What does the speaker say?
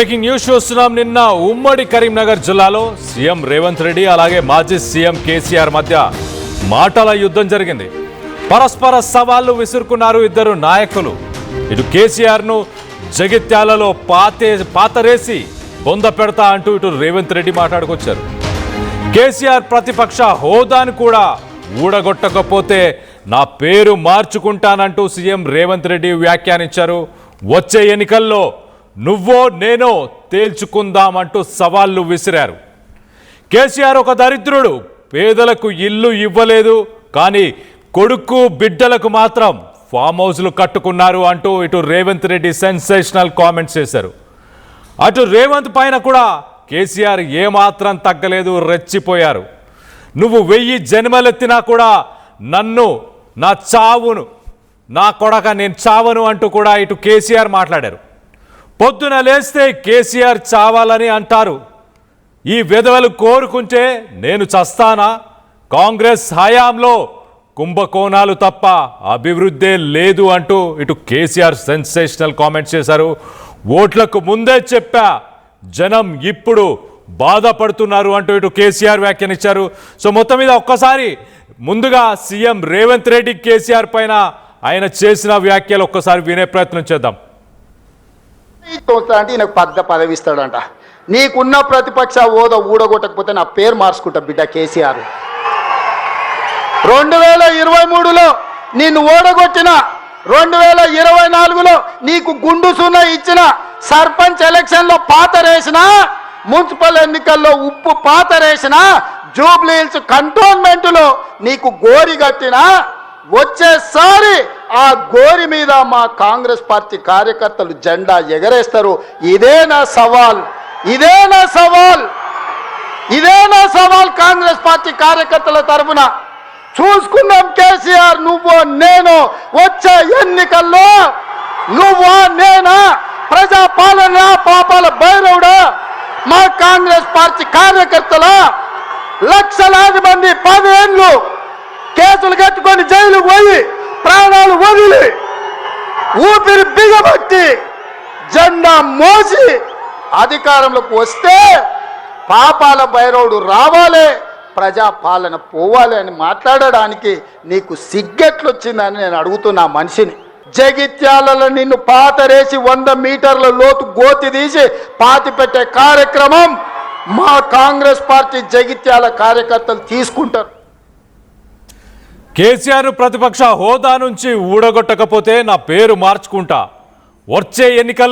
Breaking news చూస్తున్నాం. నిన్న ఉమ్మడి కరీంనగర్ జిల్లాలో సీఎం రేవంత్ రెడ్డి అలాగే మాజీ సీఎం కేసీఆర్ మధ్య మాటల యుద్ధం జరిగింది. పరస్పర సవాళ్లు విసురుకున్నారు ఇద్దరు నాయకులు. ఇటు కేసీఆర్ను జగిత్యాలలో పాతరేసి బొంద పెడతా అంటూ ఇటు రేవంత్ రెడ్డి మాట్లాడుకొచ్చారు. కేసీఆర్ ప్రతిపక్ష హోదాను కూడా ఊడగొట్టకపోతే నా పేరు మార్చుకుంటానంటూ సీఎం రేవంత్ రెడ్డి వ్యాఖ్యానించారు. వచ్చే ఎన్నికల్లో నువ్వో నేనో తేల్చుకుందామంటూ సవాళ్లు విసిరారు. కేసీఆర్ ఒక దరిద్రుడు, పేదలకు ఇల్లు ఇవ్వలేదు, కానీ కొడుకు బిడ్డలకు మాత్రం ఫామ్ హౌస్లు కట్టుకున్నారు అంటూ ఇటు రేవంత్ రెడ్డి సెన్సేషనల్ కామెంట్స్ చేశారు. అటు రేవంత్ పైన కూడా కేసీఆర్ ఏమాత్రం తగ్గలేదు, రెచ్చిపోయారు. నువ్వు 1000 జన్మలెత్తినా కూడా నన్ను నా చావును నా కొడక నేను చావను అంటూ కూడా ఇటు కేసీఆర్ మాట్లాడారు. పొద్దున లేస్తే కేసీఆర్ చావాలని అంటారు. ఈ వెధవలు కోరుకుంటే నేను చస్తానా? కాంగ్రెస్ హయాంలో కుంభకోణాలు తప్ప అభివృద్ధే లేదు అంటూ ఇటు కేసీఆర్ సెన్సేషనల్ కామెంట్స్ చేశారు. ఓట్లకు ముందే చెప్పా, జనం ఇప్పుడు బాధపడుతున్నారు అంటూ ఇటు కేసీఆర్ వ్యాఖ్యానించారు. సో మొత్తం మీద ఒక్కసారి ముందుగా సీఎం రేవంత్ రెడ్డి కేసీఆర్ పైన ఆయన చేసిన వ్యాఖ్యలు ఒక్కసారి వినే ప్రయత్నం చేద్దాం. అంటే ఈయనకు పెద్ద పదవి ఇస్తాడంట. నీకున్న ప్రతిపక్ష హోదా ఊడగొట్టకపోతే నా పేరు మార్చుకుంటా బిడ్డ కేసీఆర్. 2023లో నిన్ను ఓడగొట్టిన, 2024లో నీకు గుండు సున్నా ఇచ్చిన, సర్పంచ్ ఎలక్షన్లో పాతరేసిన, మున్సిపల్ ఎన్నికల్లో ఉప్పు పాతరేసిన, జూబ్లీ హిల్స్ కంటోన్మెంట్లో నీకు గోరి కట్టిన, వచ్చేసారి ఆ గోరి మీద మా కాంగ్రెస్ పార్టీ కార్యకర్తలు జెండా ఎగరేస్తారు. ఇదే నా సవాల్, ఇదే నా సవాల్, ఇదే నా సవాల్ కాంగ్రెస్ పార్టీ కార్యకర్తల తరఫున. చూసుకున్నాం కేసీఆర్, నువ్వో నేను వచ్చే ఎన్నికల్లో నువ్వో నేనా? ప్రజాపాలన పాపాల భైరవుడా? మా కాంగ్రెస్ పార్టీ కార్యకర్తల లక్షలాది మంది 10 ఏళ్ళు కేసులు కట్టుకొని జైలుకు పోయి ప్రాణాలు వదిలి ఊపిరి బిగబట్టి జెండా మోసి అధికారంలోకి వస్తే పాపాల భైరవుడు రావాలి, ప్రజాపాలన పోవాలి అని మాట్లాడడానికి నీకు సిగ్గెట్లొచ్చిందని నేను అడుగుతున్నా మనిషిని. జగిత్యాలలో నిన్ను పాతరేసి 100 మీటర్ల లోతు గోతి తీసి పాతి పెట్టే కార్యక్రమం మా కాంగ్రెస్ పార్టీ జగిత్యాల కార్యకర్తలు తీసుకుంటారు. కేసీఆర్ ప్రతిపక్ష హోదా నుంచి ఊడగొట్టకపోతే నా పేరు మార్చుకుంటా, వచ్చే ఎన్నికల్లో